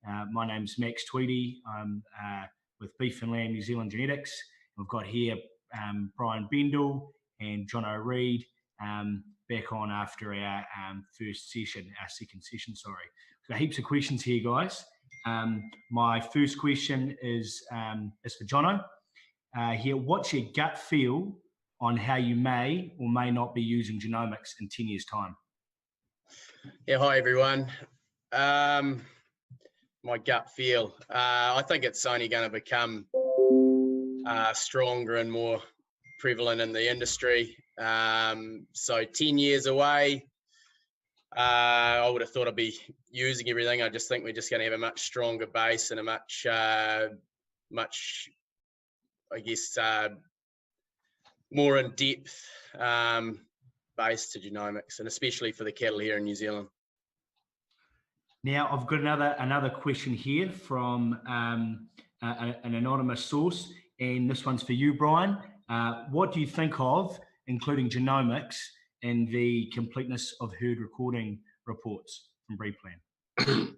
My name's Max Tweedy. I'm with Beef and Lamb New Zealand Genetics. We've got here Bryan Bendall and Jono Reid back on after our second session, sorry. So heaps of questions here, guys. My first question is for Jono. Here, what's your gut feel on how you may or may not be using genomics in 10 years' time? Yeah, hi everyone. My gut feel, I think it's only going to become stronger and more prevalent in the industry. So 10 years away, I would have thought I'd be using everything. I just think we're just going to have a much stronger base and a much, I guess, more in-depth base to genomics, and especially for the cattle here in New Zealand. Now, I've got another question here from an anonymous source, and this one's for you, Bryan. What do you think of including genomics in the completeness of herd recording reports from Breed Plan?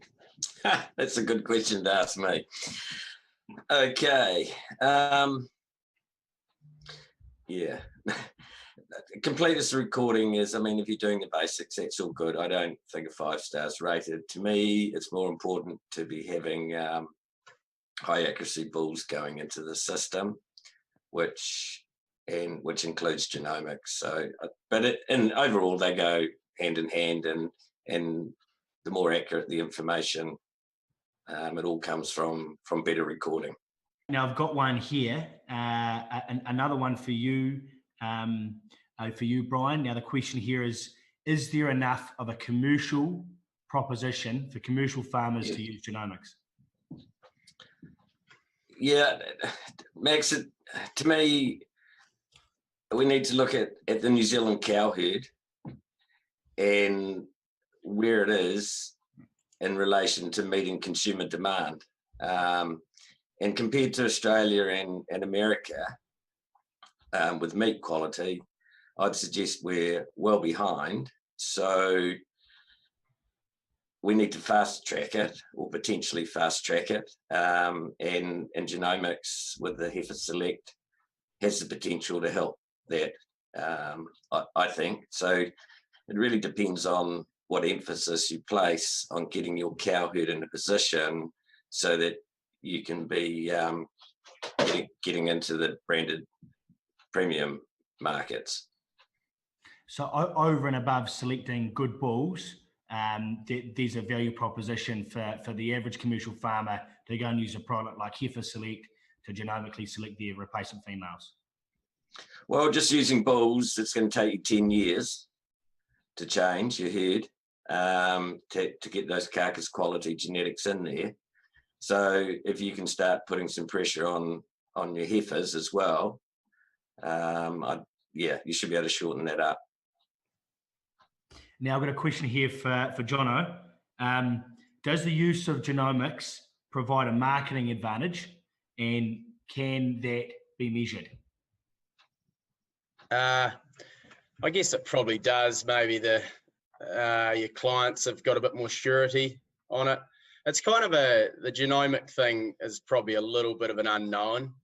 That's a good question to ask me. Okay. Yeah. Completeness recording is, I mean, if you're doing the basics, that's all good. I don't think a 5 stars rated. To me, it's more important to be having high accuracy bulls going into the system, which includes genomics. So, and overall they go hand in hand, and the more accurate the information, it all comes from better recording. Now I've got one here, another one for you, Bryan. Now the question here is there enough of a commercial proposition for commercial farmers to use genomics? Yeah, Max, to me, we need to look at the New Zealand cow herd and where it is in relation to meeting consumer demand. And compared to Australia and America, with meat quality, I'd suggest we're well behind. So we need to fast track it, or potentially fast track it. And genomics with the heifer select has the potential to help that, I think. So it really depends on what emphasis you place on getting your cow herd in a position so that you can be getting into the branded premium markets. So over and above selecting good bulls, there's a value proposition for the average commercial farmer to go and use a product like heifer select to genomically select their replacement females. Well, just using bulls, it's going to take you 10 years to change your herd, to get those carcass quality genetics in there. So if you can start putting some pressure on your heifers as well, you should be able to shorten that up. Now I've got a question here for Jono. Does the use of genomics provide a marketing advantage, and can that be measured? I guess it probably does. Maybe your clients have got a bit more surety on it. It's kind of the genomic thing is probably a little bit of an unknown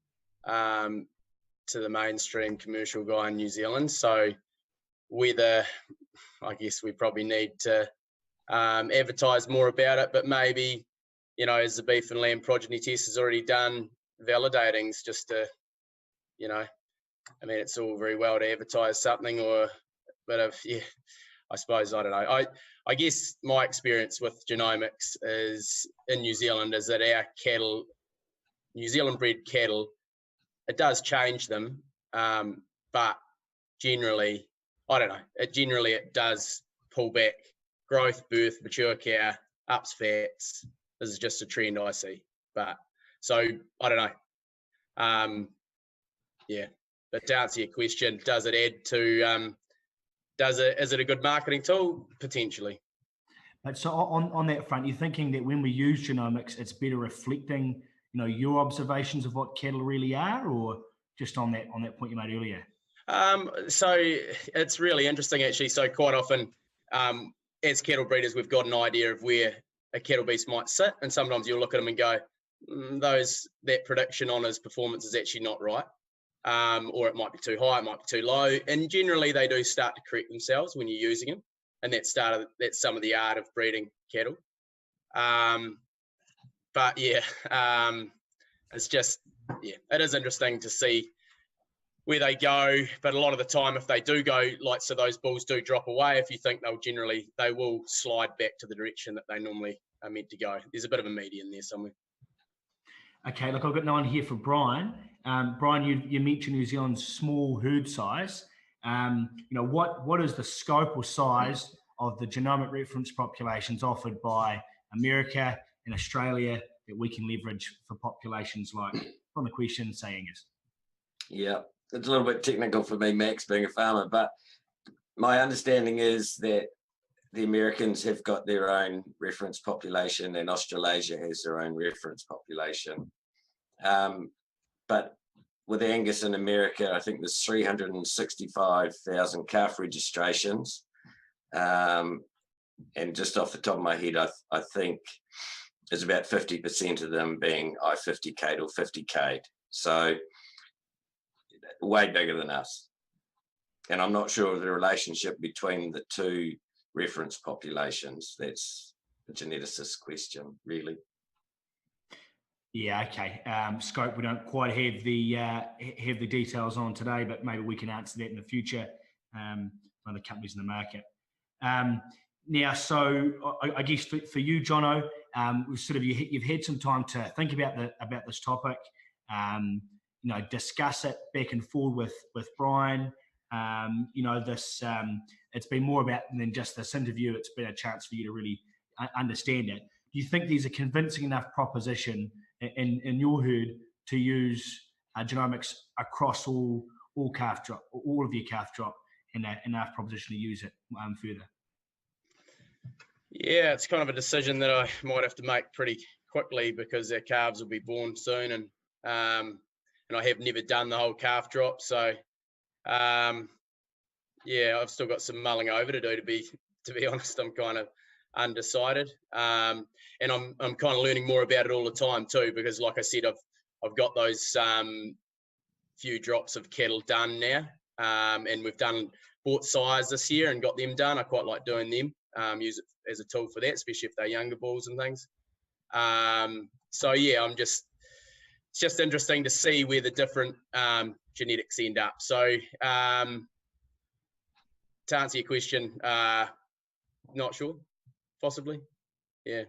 to the mainstream commercial guy in New Zealand. So I guess we probably need to advertise more about it, but maybe, as the beef and lamb progeny test has already done, validating's just to, I mean, it's all very well to advertise something, I suppose, I don't know. I guess my experience with genomics is in New Zealand is that our cattle, New Zealand bred cattle, it does change them, but generally, I don't know, it does pull back growth, birth, mature cow, ups fats. This is just a trend I see. But so I don't know. But to answer your question, does it add to is it a good marketing tool? Potentially. But so on that front, you're thinking that when we use genomics, it's better reflecting, your observations of what cattle really are, or just on that point you made earlier? So it's really interesting actually. So quite often, as cattle breeders, we've got an idea of where a cattle beast might sit, and sometimes you'll look at them and go, that prediction on his performance is actually not right, or it might be too high, it might be too low, and generally they do start to correct themselves when you're using them, and that's some of the art of breeding cattle. But yeah, it's just, yeah, it is interesting to see where they go, but a lot of the time, if they do go, so those bulls do drop away, if you think they will slide back to the direction that they normally are meant to go. There's a bit of a median there somewhere. Okay, look, I've got no one here for Bryan. Bryan, you mentioned New Zealand's small herd size. What is the scope or size of the genomic reference populations offered by America and Australia that we can leverage for populations like, on the question, say Angus? Yeah, it's a little bit technical for me, Max, being a farmer, but my understanding is that the Americans have got their own reference population and Australasia has their own reference population. But with Angus in America, I think there's 365,000 calf registrations. And just off the top of my head, I think there's about 50% of them being I50K or 50K. So way bigger than us. And I'm not sure of the relationship between the two reference populations. That's a geneticist question, really. Yeah, okay. Scope we don't quite have the details on today, but maybe we can answer that in the future. One of the companies in the market. Now, so I guess for you, Jono, you've had some time to think about this topic. Discuss it back and forward with Bryan. It's been more about than just this interview. It's been a chance for you to really understand it. Do you think there's a convincing enough proposition in your herd to use genomics across all calf drop, all of your calf drop, and enough proposition to use it further? Yeah, it's kind of a decision that I might have to make pretty quickly because their calves will be born soon, and I have never done the whole calf drop, so yeah, I've still got some mulling over to do. To be honest, I'm kind of undecided, and I'm kind of learning more about it all the time too, because like I said, I've got those few drops of cattle done now, and we've bought size this year and got them done. I quite like doing them, use it as a tool for that, especially if they're younger bulls and things. So yeah, it's just interesting to see where the different genetics end up. So to answer your question, not sure, possibly, yeah.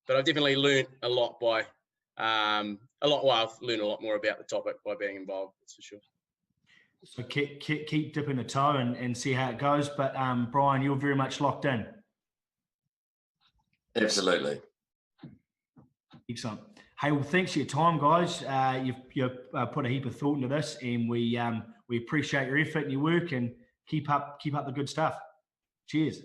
But I've definitely learned a lot I've learned a lot more about the topic by being involved, that's for sure. So keep dipping a toe and see how it goes. But Bryan, you're very much locked in. Absolutely. Excellent. Hey, well, thanks for your time, guys. You've put a heap of thought into this, and we appreciate your effort and your work, and keep up the good stuff. Cheers.